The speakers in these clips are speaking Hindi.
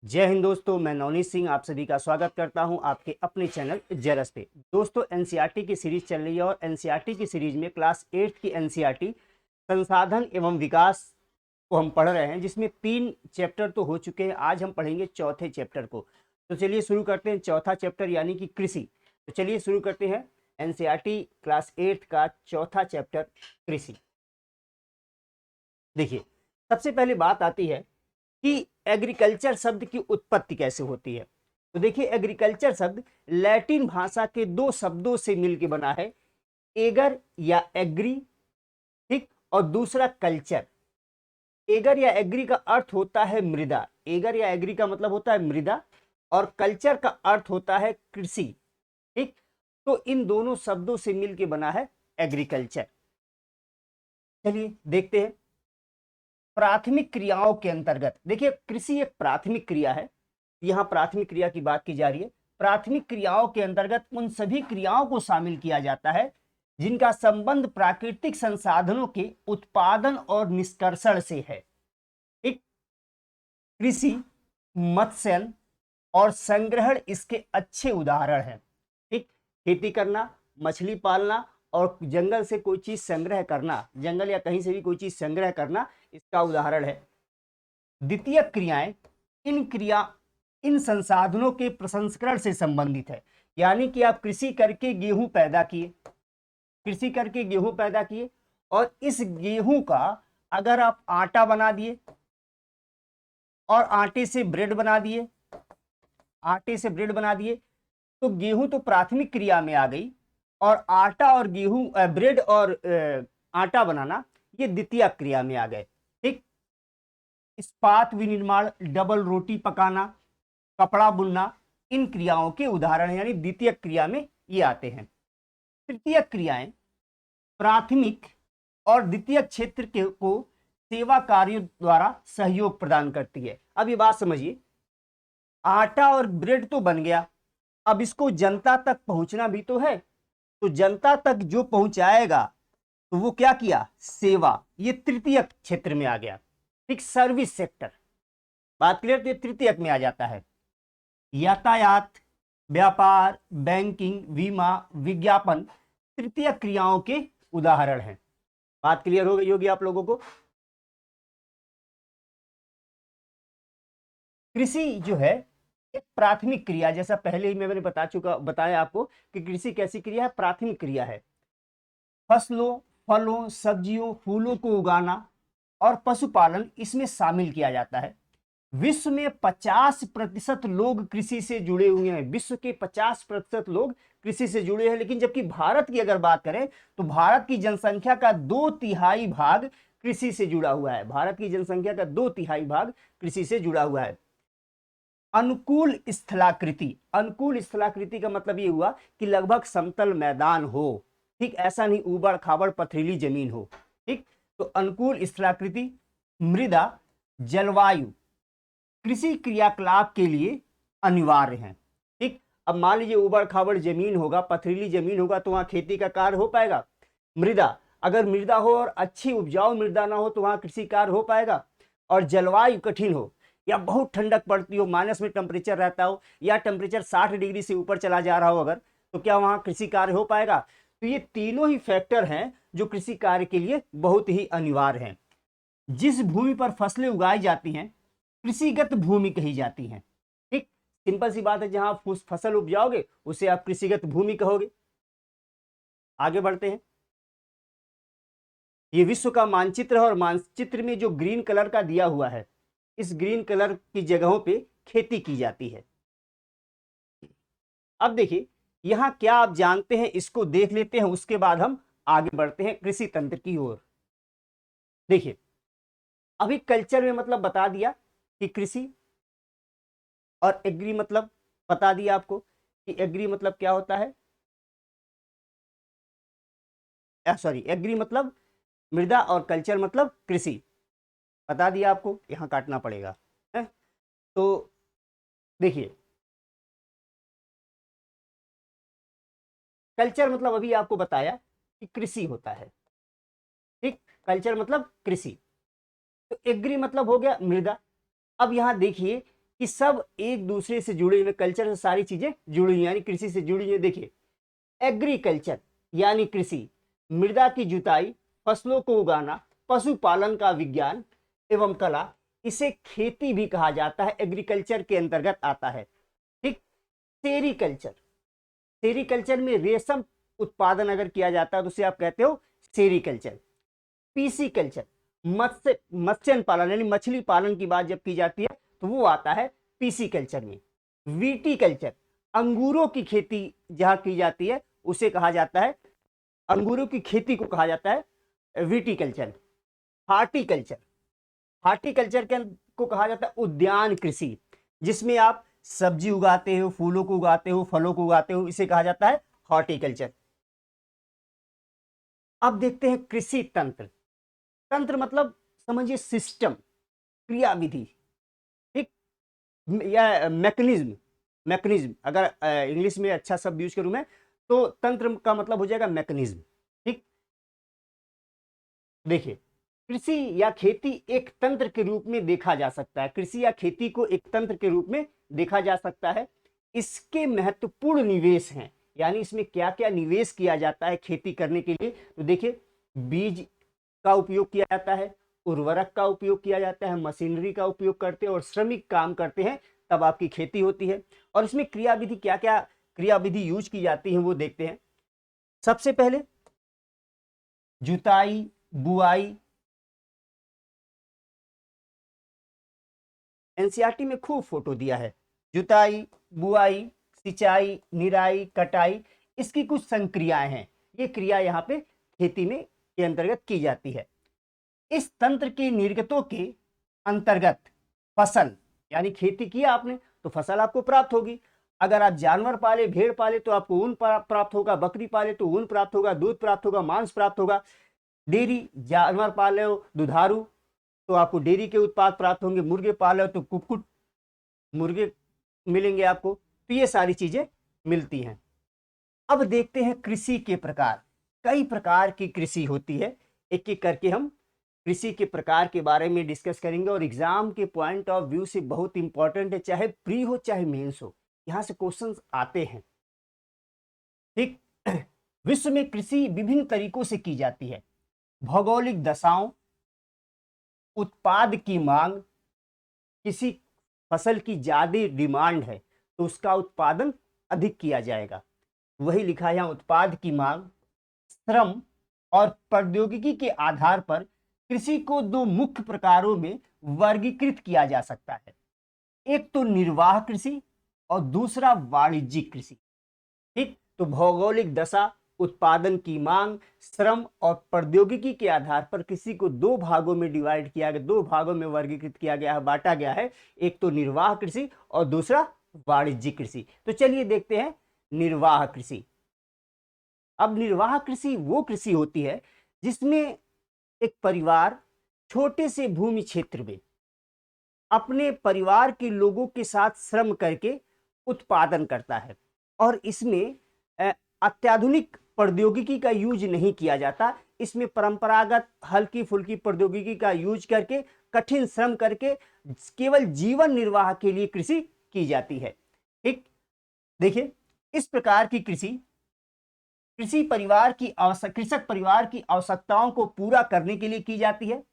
जय हिंद दोस्तों, मैं नवनीत सिंह आप सभी का स्वागत करता हूं आपके अपने चैनल जरस पे। दोस्तों, एनसीईआरटी की सीरीज चल रही है और एनसीईआरटी की सीरीज में क्लास 8 की एनसीईआरटी संसाधन एवं विकास को हम पढ़ रहे हैं, जिसमें 3 चैप्टर तो हो चुके हैं। आज हम पढ़ेंगे चौथे चैप्टर को। तो चलिए शुरू करते हैं चौथा चैप्टर यानी कि कृषि। तो चलिए शुरू करते हैं एनसीईआरटी क्लास 8 का चौथा चैप्टर कृषि। देखिए, सबसे पहले बात आती है कि एग्रीकल्चर शब्द की उत्पत्ति कैसे होती है। तो देखिए, एग्रीकल्चर शब्द लैटिन भाषा के 2 शब्दों से मिलकर बना है, एगर या एग्री, ठीक, और दूसरा कल्चर। एगर या एग्री का अर्थ होता है मृदा, एगर या एग्री का मतलब होता है मृदा, और कल्चर का अर्थ होता है कृषि, ठीक। तो इन दोनों शब्दों से मिलकर बना है एग्रीकल्चर। चलिए देखते हैं प्राथमिक क्रियाओं के अंतर्गत। देखिए, कृषि एक प्राथमिक क्रिया है, यहां प्राथमिक क्रिया की बात की जा रही है। प्राथमिक क्रियाओं के अंतर्गत उन सभी क्रियाओं को शामिल किया जाता है जिनका संबंध प्राकृतिक संसाधनों के उत्पादन और निष्कर्षण से है। एक कृषि, मत्स्यन और संग्रहण इसके अच्छे उदाहरण हैं। ठीक, खेती करना, मछली पालना और जंगल से कोई चीज संग्रह करना, जंगल या कहीं से भी कोई चीज संग्रह करना, इसका उदाहरण है। द्वितीय क्रियाएं इन संसाधनों के प्रसंस्करण से संबंधित है। यानी कि आप कृषि करके गेहूं पैदा किए, कृषि करके गेहूं पैदा किए, और इस गेहूं का अगर आप आटा बना दिए और आटे से ब्रेड बना दिए, आटे से ब्रेड बना दिए, तो गेहूं तो प्राथमिक क्रिया में आ गई, और आटा और गेहूं, ब्रेड और आटा बनाना ये द्वितीय क्रिया में आ गए। ठीक, इस्पात विनिर्माण, डबल रोटी पकाना, कपड़ा बुनना, इन क्रियाओं के उदाहरण यानी द्वितीय क्रिया में ये आते हैं। तृतीय क्रियाएं प्राथमिक और द्वितीय क्षेत्र को सेवा कार्यों द्वारा सहयोग प्रदान करती है। अब ये बात समझिए, आटा और ब्रेड तो बन गया, अब इसको जनता तक पहुंचना भी तो है। तो जनता तक जो पहुंचाएगा तो वो क्या किया, सेवा, ये तृतीय क्षेत्र में आ गया। ठीक, सर्विस सेक्टर, बात क्लियर। तो ये तृतीयक में आ जाता है। यातायात, व्यापार, बैंकिंग, बीमा, विज्ञापन तृतीय क्रियाओं के उदाहरण हैं। बात क्लियर हो गई होगी आप लोगों को। कृषि जो है एक प्राथमिक क्रिया, जैसा पहले ही मैंने बताया आपको कि कृषि कैसी क्रिया है, प्राथमिक क्रिया है। फसलों, फलों, सब्जियों, फूलों को उगाना और पशुपालन इसमें शामिल किया जाता है। विश्व में 50% लोग कृषि से जुड़े हुए हैं, विश्व के 50% लोग कृषि से जुड़े हैं। लेकिन जबकि भारत की अगर बात करें तो भारत की जनसंख्या का 2/3 भाग कृषि से जुड़ा हुआ है। भारत की जनसंख्या का 2/3 भाग कृषि से जुड़ा हुआ है। अनुकूल स्थलाकृति, अनुकूल स्थलाकृति का मतलब ये हुआ कि लगभग समतल मैदान हो। ठीक, ऐसा नहीं ऊबड़ खाबड़ पथरीली जमीन हो। ठीक, तो अनुकूल स्थलाकृति, मृदा, जलवायु कृषि क्रियाकलाप के लिए अनिवार्य है। ठीक, अब मान लीजिए ऊबड़ खाबड़ जमीन होगा, पथरीली जमीन होगा, तो वहां खेती का कार्य हो पाएगा। मृदा, अगर मृदा हो और अच्छी उपजाऊ मृदा ना हो तो वहां कृषि कार्य हो पाएगा। और जलवायु कठिन हो, या बहुत ठंडक पड़ती हो, माइनस में टेम्परेचर रहता हो, या टेम्परेचर 60 डिग्री से ऊपर चला जा रहा हो अगर, तो क्या वहां कृषि कार्य हो पाएगा। तो ये तीनों ही फैक्टर हैं जो कृषि कार्य के लिए बहुत ही अनिवार्य हैं। जिस भूमि पर फसलें उगाई जाती हैं कृषिगत भूमि कही जाती हैं। ठीक, सिंपल सी बात है, जहां आप फसल उपजाओगे उसे आप कृषिगत भूमि कहोगे। आगे बढ़ते हैं। ये विश्व का मानचित्र है और मानचित्र में जो ग्रीन कलर का दिया हुआ है, इस ग्रीन कलर की जगहों पे खेती की जाती है। अब देखिए, यहां क्या आप जानते हैं, इसको देख लेते हैं, उसके बाद हम आगे बढ़ते हैं कृषि तंत्र की ओर। देखिए, अभी कल्चर में मतलब बता दिया कि कृषि, और एग्री मतलब बता दिया आपको कि एग्री मतलब क्या होता है, सॉरी, एग्री मतलब मृदा और कल्चर मतलब कृषि, बता दिया आपको, यहां काटना पड़ेगा है। तो देखिए, कल्चर मतलब अभी आपको बताया कि कृषि होता है। ठीक, कल्चर मतलब कृषि। तो एग्री मतलब हो गया मृदा। अब यहां देखिए कि सब एक दूसरे से जुड़े हुए, कल्चर से सारी चीजें जुड़ी हुई, यानी कृषि से जुड़ी हुई। देखिए एग्रीकल्चर यानी कृषि, मृदा की जुताई, फसलों को उगाना, पशुपालन का विज्ञान एवं कला, इसे खेती भी कहा जाता है, एग्रीकल्चर के अंतर्गत आता है। ठीक। सेरीकल्चर, सेरीकल्चर में रेशम उत्पादन अगर किया जाता है तो उसे आप कहते हो सेरीकल्चर। पीसी कल्चर, मत्स्य पालन यानी मछली पालन की बात जब की जाती है तो वो आता है पीसी कल्चर में। वीटी कल्चर, अंगूरों की खेती जहां की जाती है उसे कहा जाता है, अंगूरों की खेती को कहा जाता है विटीकल्चर। हार्टिकल्चर, हार्टिकल्चर को कहा जाता है उद्यान कृषि, जिसमें आप सब्जी उगाते हो, फूलों को उगाते हो, फलों को उगाते हो, इसे कहा जाता है हॉर्टिकल्चर। अब देखते हैं कृषि तंत्र। तंत्र मतलब समझिए सिस्टम, क्रियाविधि, ठीक, या मैकेनिज्म। मैकेनिज्म अगर इंग्लिश में अच्छा शब्द यूज करूं मैं तो तंत्र का मतलब हो जाएगा मैकेनिज्म। ठीक। देखिए कृषि या खेती एक तंत्र के रूप में देखा जा सकता है, कृषि या खेती को एक तंत्र के रूप में देखा जा सकता है। इसके महत्वपूर्ण निवेश हैं, यानी इसमें क्या क्या निवेश किया जाता है खेती करने के लिए। तो देखिए बीज का उपयोग किया जाता है, उर्वरक का उपयोग किया जाता है, मशीनरी का उपयोग करते हैं और श्रमिक काम करते हैं, तब आपकी खेती होती है। और इसमें क्रियाविधि, क्या क्या क्रियाविधि यूज की जाती है वो देखते हैं। सबसे पहले जुताई, बुआई, एनसीईआरटी में खूब फोटो दिया है। जुताई, बुआई, सिंचाई, निराई, कटाई, इसकी कुछ संक्रियाएं हैं। ये क्रिया यहाँ पे खेती में के अंतर्गत की जाती है। इस तंत्र के निर्गतों के अंतर्गत फसल, यानी खेती किया आपने तो फसल आपको प्राप्त होगी। अगर आप जानवर पाले, भेड़ पाले तो आपको ऊन प्राप्त होगा, बकरी पाले तो ऊन प्राप्त होगा, दूध प्राप्त होगा, मांस प्राप्त होगा। डेयरी जानवर पाले हो, दुधारू, तो आपको डेयरी के उत्पाद प्राप्त होंगे। मुर्गे पाले हो तो कुक्कुट मुर्गे मिलेंगे आपको। तो ये सारी चीजें मिलती हैं। अब देखते हैं कृषि के प्रकार। कई प्रकार की कृषि होती है, एक एक करके हम कृषि के प्रकार के बारे में डिस्कस करेंगे और एग्जाम के पॉइंट ऑफ व्यू से बहुत इंपॉर्टेंट है, चाहे प्री हो चाहे मेंस हो, यहां से क्वेश्चंस आते हैं। ठीक। विश्व में कृषि विभिन्न तरीकों से की जाती है। भौगोलिक दशाओं, उत्पाद की मांग, किसी फसल की ज्यादा डिमांड है तो उसका उत्पादन अधिक किया जाएगा, वही लिखा है यहाँ, उत्पाद की मांग, श्रम और प्रौद्योगिकी के आधार पर कृषि को दो मुख्य प्रकारों में वर्गीकृत किया जा सकता है। एक तो निर्वाह कृषि और दूसरा वाणिज्यिक कृषि। ठीक। तो भौगोलिक दशा, उत्पादन की मांग, श्रम और प्रौद्योगिकी के आधार पर कृषि को दो भागों में डिवाइड किया गया, दो भागों में वर्गीकृत किया गया है, बांटा गया है। एक तो निर्वाह कृषि और दूसरा वाणिज्यिक कृषि। तो चलिए देखते हैं निर्वाह कृषि। अब निर्वाह कृषि वो कृषि होती है जिसमें एक परिवार छोटे से भूमि क्षेत्र में अपने परिवार के लोगों के साथ श्रम करके उत्पादन करता है, और इसमें अत्याधुनिक प्रौद्योगिकी का यूज नहीं किया जाता। इसमें परंपरागत हल्की फुल्की प्रौद्योगिकी का यूज करके, कठिन श्रम करके केवल जीवन निर्वाह के लिए कृषि की जाती है। ठीक। देखिए इस प्रकार की कृषि कृषक परिवार की आवश्यकताओं को पूरा करने के लिए की जाती है।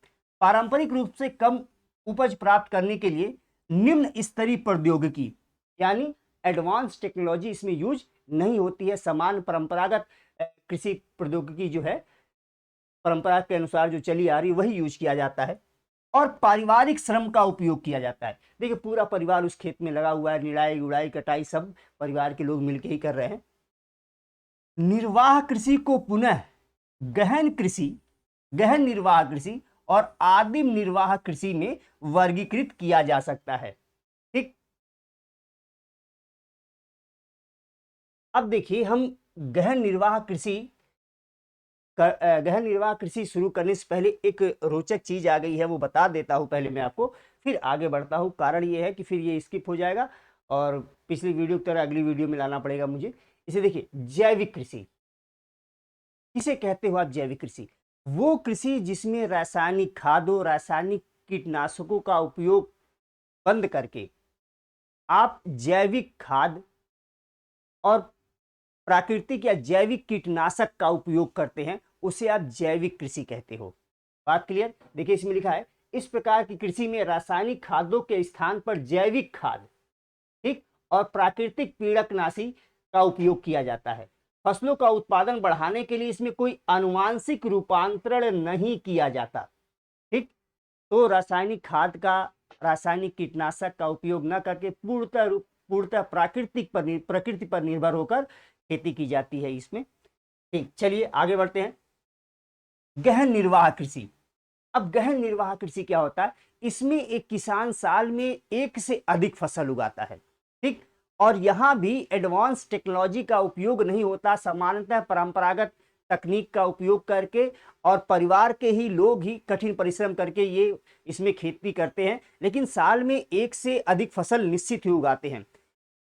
पारंपरिक रूप से कम उपज प्राप्त करने के लिए निम्न स्तरीय प्रौद्योगिकी यानी एडवांस टेक्नोलॉजी इसमें यूज नहीं होती है। समान परंपरागत कृषि प्रौद्योगिकी जो है परंपरा के अनुसार जो चली आ रही वही यूज किया जाता है, और पारिवारिक श्रम का उपयोग किया जाता है। देखिए पूरा परिवार उस खेत में लगा हुआ है, निराई गुड़ाई कटाई सब परिवार के लोग मिलकर ही कर रहे हैं। निर्वाह कृषि को पुनः गहन कृषि, गहन निर्वाह कृषि और आदिम निर्वाह कृषि में वर्गीकृत किया जा सकता है। ठीक। अब देखिए हम गहन निर्वाह कृषि गहन निर्वाह कृषि शुरू करने से पहले एक रोचक चीज आ गई है, वो बता देता हूं पहले मैं आपको, फिर आगे बढ़ता हूं। कारण ये है कि फिर ये स्किप हो जाएगा और पिछली वीडियो की तरह अगली वीडियो में लाना पड़ेगा मुझे इसे। देखिए जैविक कृषि किसे कहते हो आप? जैविक कृषि वो कृषि जिसमें रासायनिक खादों, रासायनिक कीटनाशकों का उपयोग बंद करके आप जैविक खाद और प्राकृतिक या जैविक कीटनाशक का उपयोग करते हैं, उसे आप जैविक कृषि कहते हो। बात क्लियर? देखिए इसमें लिखा है, इस प्रकार की कृषि में रासायनिक खादों के स्थान पर जैविक खाद, ठीक, और प्राकृतिक पीड़कनाशी का उपयोग किया जाता है। फसलों का उत्पादन बढ़ाने के लिए इसमें कोई आनुवांशिक रूपांतरण नहीं किया जाता, ठीक। तो रासायनिक खाद का, रासायनिक कीटनाशक का उपयोग न करके पूर्णतः प्रकृति पर निर्भर होकर खेती की जाती है इसमें, ठीक। चलिए आगे बढ़ते हैं। गहन निर्वाह कृषि। अब गहन निर्वाह कृषि क्या होता है? इसमें एक किसान साल में एक से अधिक फसल उगाता है, ठीक। और यहां भी एडवांस टेक्नोलॉजी का उपयोग नहीं होता, सामान्यतः परंपरागत तकनीक का उपयोग करके और परिवार के ही लोग ही कठिन परिश्रम करके ये इसमें खेती करते हैं, लेकिन साल में एक से अधिक फसल निश्चित ही उगाते हैं,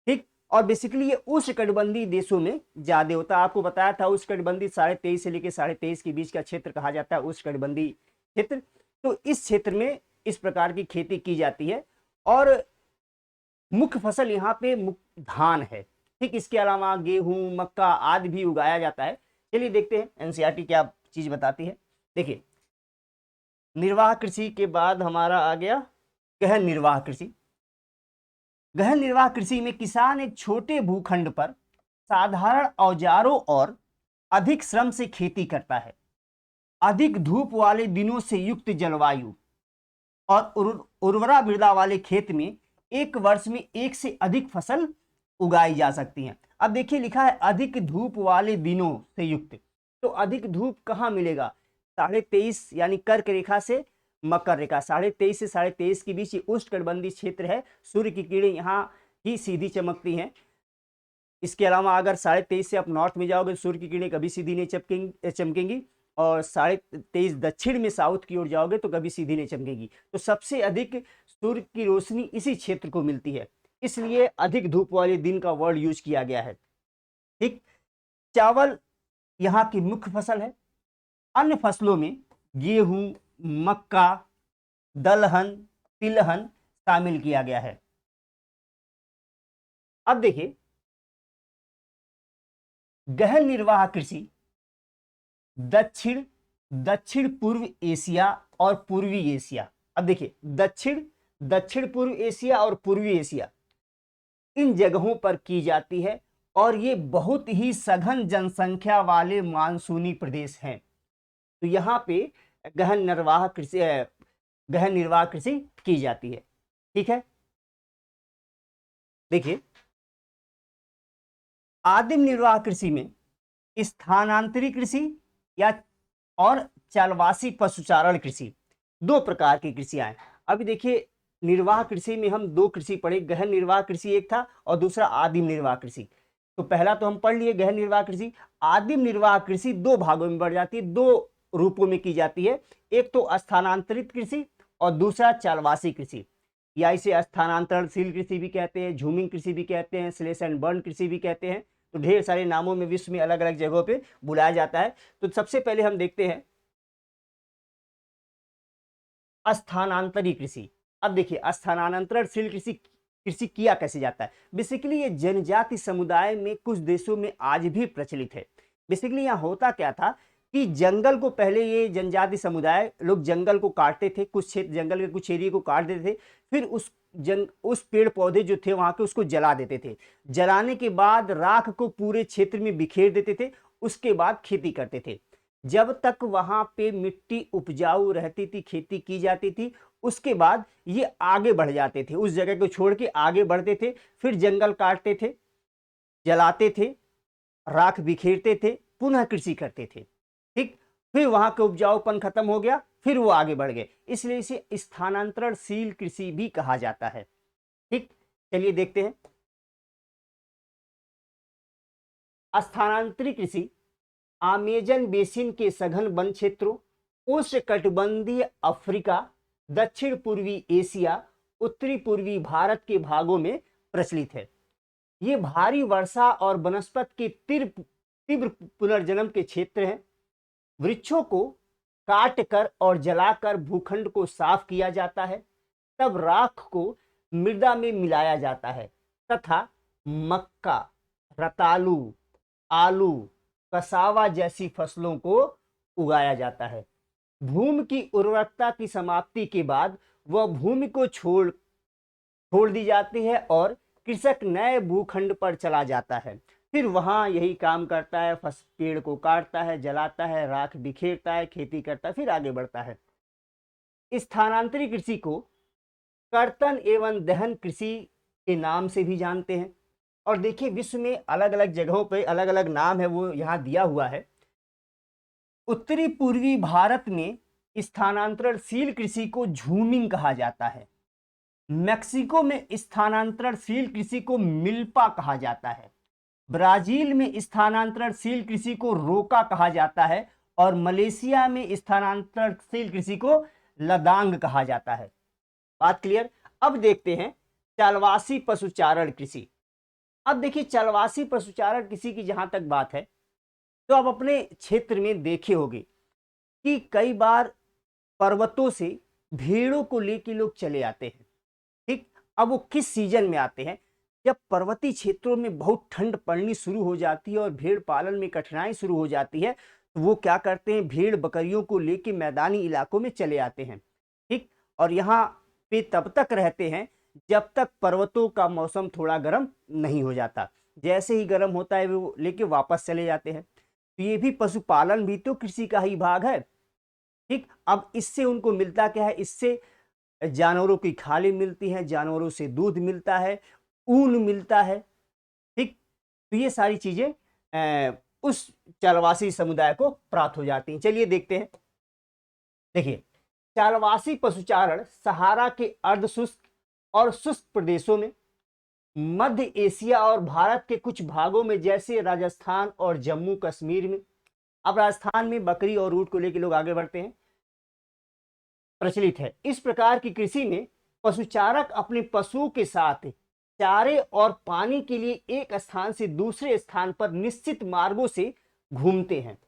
ठीक। और बेसिकली ये उष्णकटिबंधीय देशों में ज्यादा होता है। आपको बताया था उष्णकटिबंधीय 23.5 से लेकर 23.5 के बीच का क्षेत्र कहा जाता है उष्णकटिबंधीय क्षेत्र। तो इस क्षेत्र में इस प्रकार की खेती की जाती है और मुख्य फसल यहाँ पे धान है, ठीक। इसके अलावा गेहूं, मक्का आदि भी उगाया जाता है। चलिए देखते हैं एनसीईआरटी क्या चीज बताती है। देखिए, निर्वाह कृषि के बाद हमारा आ गया गहन निर्वाह कृषि। गहन निर्वाह कृषि में किसान एक छोटे भूखंड पर साधारण औजारों और अधिक श्रम से खेती करता है। अधिक धूप वाले दिनों से युक्त जलवायु और उर्वरा मृदा वाले खेत में एक वर्ष में एक से अधिक फसल उगाई जा सकती हैं। अब देखिए लिखा है अधिक धूप वाले दिनों से युक्त, तो अधिक धूप कहाँ मिलेगा? 23.5 यानी कर्क रेखा से मकर रेखा, 23.5 से 23.5 के बीच उष्णकटिबंधीय क्षेत्र है। सूर्य की किरणें यहाँ ही सीधी चमकती हैं। इसके अलावा अगर 23.5 से आप नॉर्थ में जाओगे, सूर्य की किरणें कभी सीधी नहीं चमकेंगी, और 23.5 दक्षिण में साउथ की ओर जाओगे तो कभी सीधी नहीं चमकेगी। तो सबसे अधिक सूर्य की रोशनी इसी क्षेत्र को मिलती है, इसलिए अधिक धूप वाले दिन का वर्ड यूज किया गया है, ठीक। चावल यहाँ की मुख्य फसल है। अन्य फसलों में गेहूं, मक्का, दलहन, तिलहन शामिल किया गया है। अब देखिए गहन निर्वाह कृषि दक्षिण पूर्व एशिया और पूर्वी एशिया, अब देखिए दक्षिण पूर्व एशिया और पूर्वी एशिया, इन जगहों पर की जाती है और ये बहुत ही सघन जनसंख्या वाले मानसूनी प्रदेश हैं। तो यहाँ पे गहन निर्वाह कृषि की जाती है, ठीक है। देखिए आदिम निर्वाह कृषि में स्थानांतरी कृषि या और चालवासी पशुचारण कृषि, दो प्रकार की कृषियां हैं। अभी देखिए निर्वाह कृषि में हम दो कृषि पढ़े, गहन निर्वाह कृषि एक था और दूसरा आदिम निर्वाह कृषि। तो पहला तो हम पढ़ लिए गहन निर्वाह कृषि। आदिम निर्वाह कृषि दो भागों में बढ़ जाती है, दो रूपों में की जाती है। एक तो स्थानांतरित कृषि और दूसरा चालवासी कृषि, या इसे स्थानांतरणशील कृषि भी कहते हैं, झूमिंग कृषि भी कहते हैं, स्लेश एंड बर्न कृषि भी कहते हैं। तो ढेर सारे नामों में विश्व में अलग अलग जगहों पे बुलाया जाता है। तो सबसे पहले हम देखते हैं स्थानांतरी कृषि। अब देखिए स्थानांतरणशील कृषि किया कैसे जाता है। बेसिकली ये जनजाति समुदाय में कुछ देशों में आज भी प्रचलित है। बेसिकली यहाँ होता क्या था कि जंगल को पहले ये जनजाति समुदाय लोग जंगल को काटते थे, कुछ क्षेत्र जंगल के कुछ एरिया को काट देते थे, फिर उस पेड़ पौधे जो थे वहां के उसको जला देते थे। जलाने के बाद राख को पूरे क्षेत्र में बिखेर देते थे, उसके बाद खेती करते थे। जब तक वहां पे मिट्टी उपजाऊ रहती थी, खेती की जाती थी, उसके बाद ये आगे बढ़ जाते थे, उस जगह को छोड़ के आगे बढ़ते थे, फिर जंगल काटते थे, जलाते थे, राख बिखेरते थे, पुनः कृषि करते थे, ठीक। फिर वहां का उपजाऊपन खत्म हो गया, फिर वो आगे बढ़ गए, इसलिए इसे स्थानांतरणशील कृषि भी कहा जाता है, ठीक। चलिए देखते हैं स्थानांतरित कृषि अमेजन बेसिन के सघन वन क्षेत्रों, उष्णकटिबंधीय अफ्रीका, दक्षिण पूर्वी एशिया, उत्तरी पूर्वी भारत के भागों में प्रचलित है। ये भारी वर्षा और वनस्पति के तीव्र पुनर्जन्म के क्षेत्र हैं। वृक्षों को काट कर और जलाकर भूखंड को साफ किया जाता है, तब राख को मृदा में मिलाया जाता है तथा मक्का, रतालू, आलू, कसावा जैसी फसलों को उगाया जाता है। भूमि की उर्वरकता की समाप्ति के बाद वह भूमि को छोड़ दी जाती है और कृषक नए भूखंड पर चला जाता है। फिर वहां यही काम करता है, पेड़ को काटता है, जलाता है, राख बिखेरता है, खेती करता है, फिर आगे बढ़ता है। स्थानांतरित कृषि को कर्तन एवं दहन कृषि के नाम से भी जानते हैं। और देखिए विश्व में अलग अलग जगहों पे अलग अलग नाम है, वो यहाँ दिया हुआ है। उत्तरी पूर्वी भारत में स्थानांतरणशील कृषि को झूमिंग कहा जाता है। मेक्सिको में स्थानांतरणशील कृषि को मिल्पा कहा जाता है। ब्राजील में स्थानांतरणशील कृषि को रोका कहा जाता है और मलेशिया में स्थानांतरणशील कृषि को लदांग कहा जाता है। बात क्लियर। अब देखते हैं चलवासी पशुचारण कृषि। अब देखिए चलवासी पशुचारण कृषि की जहां तक बात है, तो आप अपने क्षेत्र में देखे होंगे कि कई बार पर्वतों से भेड़ों को लेकर लोग चले आते हैं। ठीक, अब वो किस सीजन में आते हैं? जब पर्वतीय क्षेत्रों में बहुत ठंड पड़नी शुरू हो जाती है और भेड़ पालन में कठिनाई शुरू हो जाती है, तो वो क्या करते हैं, भेड़ बकरियों को लेकर मैदानी इलाकों में चले आते हैं। ठीक, और यहाँ पे तब तक रहते हैं जब तक पर्वतों का मौसम थोड़ा गर्म नहीं हो जाता। जैसे ही गर्म होता है वो लेके वापस चले जाते हैं। तो ये भी पशुपालन भी तो कृषि का ही भाग है। ठीक, अब इससे उनको मिलता क्या है? इससे जानवरों की खालें मिलती हैं, जानवरों से दूध मिलता है, ऊन मिलता है। ठीक, तो ये सारी चीजें उस चलवासी समुदाय को प्राप्त हो जाती हैं। चलिए देखते हैं। देखिए चलवासी पशुचारण सहारा के अर्धशुष्क और शुष्क प्रदेशों में, मध्य एशिया और भारत के कुछ भागों में जैसे राजस्थान और जम्मू कश्मीर में, अब राजस्थान में बकरी और ऊंट को लेकर लोग आगे बढ़ते हैं, प्रचलित है। इस प्रकार की कृषि में पशुचारक अपने पशुओं के साथ चारे और पानी के लिए एक स्थान से दूसरे स्थान पर निश्चित मार्गों से घूमते हैं।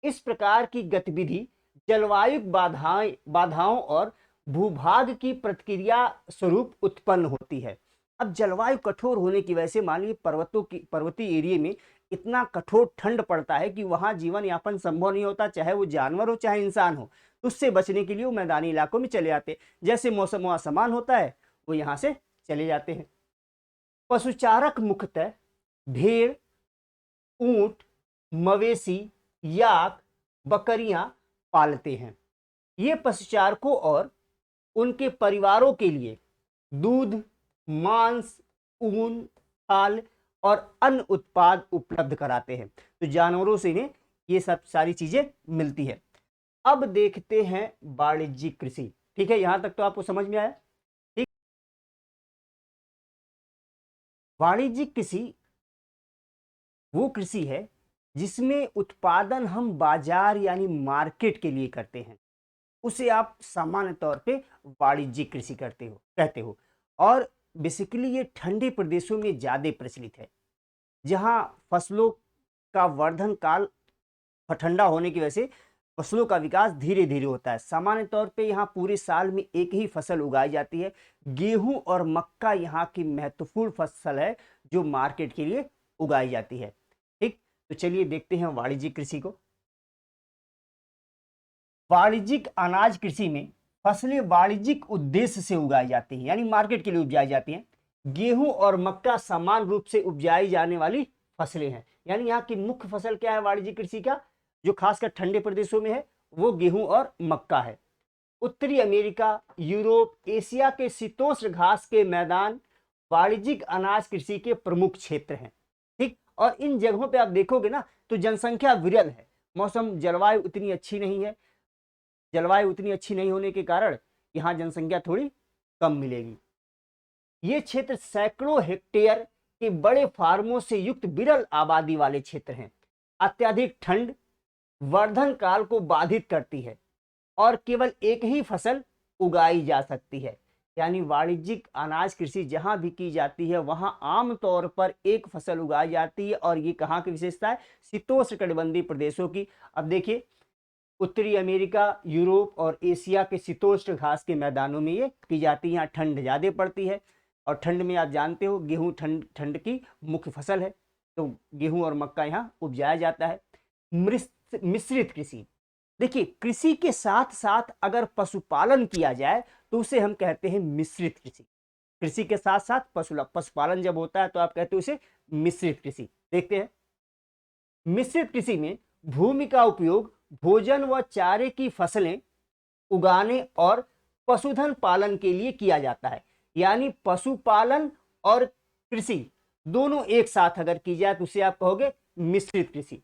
इस प्रकार की गतिविधि जलवायु बाधाओं और भूभाग की प्रतिक्रिया स्वरूप उत्पन्न होती है। अब जलवायु कठोर होने की वजह से मान लीजिए पर्वतीय एरिया में इतना कठोर ठंड पड़ता है कि वहां जीवन यापन संभव नहीं होता, चाहे वो जानवर हो चाहे इंसान हो। उससे बचने के लिए वो मैदानी इलाकों में चले जाते, जैसे मौसम वहां समान होता है वो यहां से चले जाते हैं। पशुचारक मुख्यतः भेड़, ऊंट, मवेशी, याक, बकरियां पालते हैं। ये पशुचारकों और उनके परिवारों के लिए दूध, मांस, ऊन, खाल और अन्य उत्पाद उपलब्ध कराते हैं। तो जानवरों से इन्हें ये सब सारी चीजें मिलती है। अब देखते हैं वाणिज्यिक कृषि। ठीक है, यहां तक तो आपको समझ में आया। ठीक, वाणिज्यिक कृषि वो कृषि है जिसमें उत्पादन हम बाजार यानी मार्केट के लिए करते हैं, उसे आप सामान्य तौर पे वाणिज्यिक कृषि कहते हो। और बेसिकली ये ठंडे प्रदेशों में ज्यादा प्रचलित है, जहां फसलों का वर्धन काल ठंडा होने की वजह से फसलों का विकास धीरे धीरे होता है। सामान्य तौर पे यहाँ पूरे साल में एक ही फसल उगाई जाती है। गेहूं और मक्का यहाँ की महत्वपूर्ण फसल है जो मार्केट के लिए उगाई जाती है। ठीक, तो चलिए देखते हैं वाणिज्यिक कृषि को। वाणिज्यिक अनाज कृषि में फसलें वाणिज्यिक उद्देश्य से उगाई जाती हैं, यानी मार्केट के लिए उपजाई जाती हैं। गेहूं और मक्का समान रूप से उपजाई जाने वाली फसलें हैं। यानी यहाँ की मुख्य फसल क्या है वाणिज्यिक कृषि का, जो खासकर ठंडे प्रदेशों में है, वो गेहूं और मक्का है। उत्तरी अमेरिका, यूरोप, एशिया के शीतोष्ण घास के मैदान वाणिज्यिक अनाज कृषि के प्रमुख क्षेत्र हैं। ठीक, और इन जगहों पे आप देखोगे ना तो जनसंख्या विरल है। मौसम जलवायु उतनी अच्छी नहीं है, जलवायु उतनी अच्छी नहीं होने के कारण यहाँ जनसंख्या थोड़ी कम मिलेगी। ये क्षेत्र सैकड़ों हेक्टेयर के बड़े फार्मों से युक्त विरल आबादी वाले क्षेत्र हैं। अत्यधिक ठंड वर्धन काल को बाधित करती है और केवल एक ही फसल उगाई जा सकती है। यानी वाणिज्यिक अनाज कृषि जहां भी की जाती है वहां आमतौर पर एक फसल उगाई जाती है। और ये कहाँ की विशेषता है? शीतोष्णकटिबंधीय प्रदेशों की। अब देखिए उत्तरी अमेरिका, यूरोप और एशिया के शीतोष्ण घास के मैदानों में ये की जाती है। यहाँ ठंड ज्यादा पड़ती है। और ठंड में आप जानते हो गेहूं ठंड की मुख्य फसल है, तो गेहूं और मक्का यहाँ उपजाया जाता है। मिश्रित कृषि, देखिए कृषि के साथ साथ अगर पशुपालन किया जाए तो उसे हम कहते हैं मिश्रित कृषि। कृषि के साथ साथ पशुपालन जब होता है तो आप कहते हो उसे मिश्रित कृषि। देखते हैं, मिश्रित कृषि में भूमि का उपयोग भोजन व चारे की फसलें उगाने और पशुधन पालन के लिए किया जाता है। यानी पशुपालन और कृषि दोनों एक साथ अगर की जाए तो उसे आप कहोगे मिश्रित कृषि।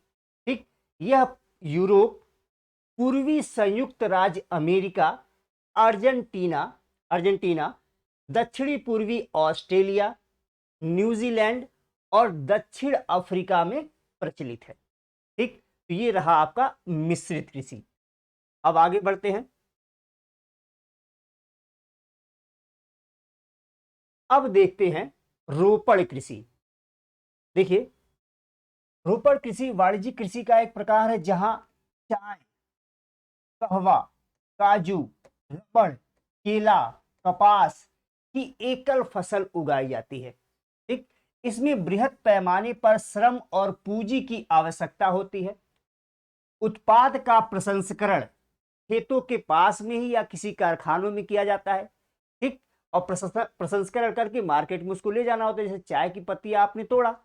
ठीक, यह यूरोप, पूर्वी संयुक्त राज्य अमेरिका, अर्जेंटीना, दक्षिणी पूर्वी ऑस्ट्रेलिया, न्यूजीलैंड और दक्षिण अफ्रीका में प्रचलित है। ठीक, तो ये रहा आपका मिश्रित कृषि। अब आगे बढ़ते हैं। अब देखते हैं रोपण कृषि। देखिए, रोपण कृषि वाणिज्यिक कृषि का एक प्रकार है जहां चाय, कहवा, काजू, रबड़, केला, कपास की एकल फसल उगाई जाती है। ठीक, इसमें बृहद पैमाने पर श्रम और पूंजी की आवश्यकता होती है। उत्पाद का प्रसंस्करण खेतों के पास में ही या किसी कारखानों में किया जाता है। ठीक, और प्रसंस्करण करके मार्केट में उसको ले जाना होता है। जैसे चाय की पत्ती आपने तोड़ा,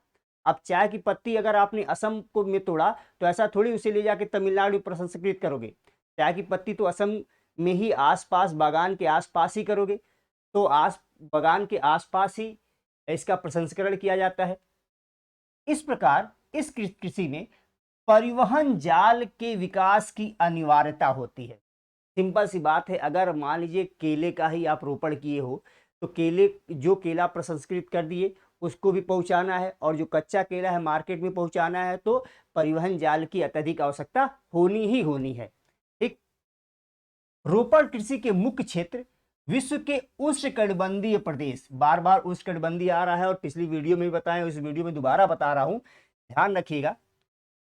अब चाय की पत्ती अगर आपने असम को में तोड़ा तो ऐसा थोड़ी उसे ले जाके तमिलनाडु में प्रसंस्कृत करोगे। चाय की पत्ती तो असम में ही आसपास बागान के आसपास ही करोगे, तो बागान के आसपास ही इसका प्रसंस्करण किया जाता है। इस प्रकार इस कृषि में परिवहन जाल के विकास की अनिवार्यता होती है। सिंपल सी बात है, अगर मान लीजिए केले का ही आप रोपण किए हो तो जो केला प्रसंस्कृत कर दिए उसको भी पहुंचाना है, और जो कच्चा केला है मार्केट में पहुंचाना है, तो परिवहन जाल की अत्यधिक आवश्यकता होनी ही होनी है। ठीक, रोपण कृषि के मुख्य क्षेत्र विश्व के उष्णकटिबंधीय प्रदेश, बार बार उष्णकटिबंधीय आ रहा है और पिछली वीडियो में भी बताया, इस वीडियो में दोबारा बता रहा हूं, ध्यान रखिएगा।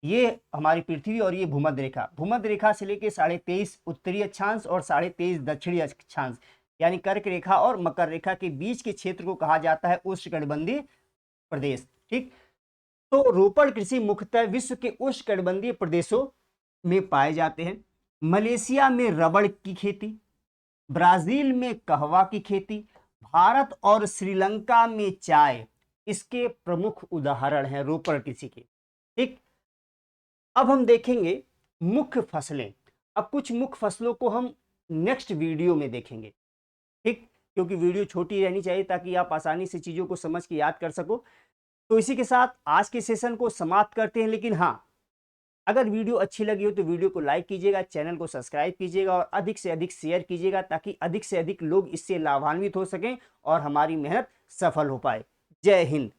ये हमारी पृथ्वी और ये भूमध्य रेखा से लेके 23.5 उत्तरी अक्षांश और 23.5 दक्षिणी अक्षांश, यानी कर्क रेखा और मकर रेखा के बीच के क्षेत्र को कहा जाता है उष्णकटिबंधीय प्रदेश। ठीक, तो रोपण कृषि मुख्यतः विश्व के उष्णकटिबंधीय प्रदेशों में पाए जाते हैं। मलेशिया में रबड़ की खेती, ब्राजील में कहवा की खेती, भारत और श्रीलंका में चाय इसके प्रमुख उदाहरण हैं रोपण कृषि के। ठीक, अब हम देखेंगे मुख्य फसलें। अब कुछ मुख्य फसलों को हम नेक्स्ट वीडियो में देखेंगे। ठीक, क्योंकि वीडियो छोटी रहनी चाहिए ताकि आप आसानी से चीज़ों को समझ के याद कर सको। तो इसी के साथ आज के सेशन को समाप्त करते हैं। लेकिन हाँ, अगर वीडियो अच्छी लगी हो तो वीडियो को लाइक कीजिएगा, चैनल को सब्सक्राइब कीजिएगा और अधिक से अधिक शेयर कीजिएगा ताकि अधिक से अधिक लोग इससे लाभान्वित हो सकें और हमारी मेहनत सफल हो पाए। जय हिंद।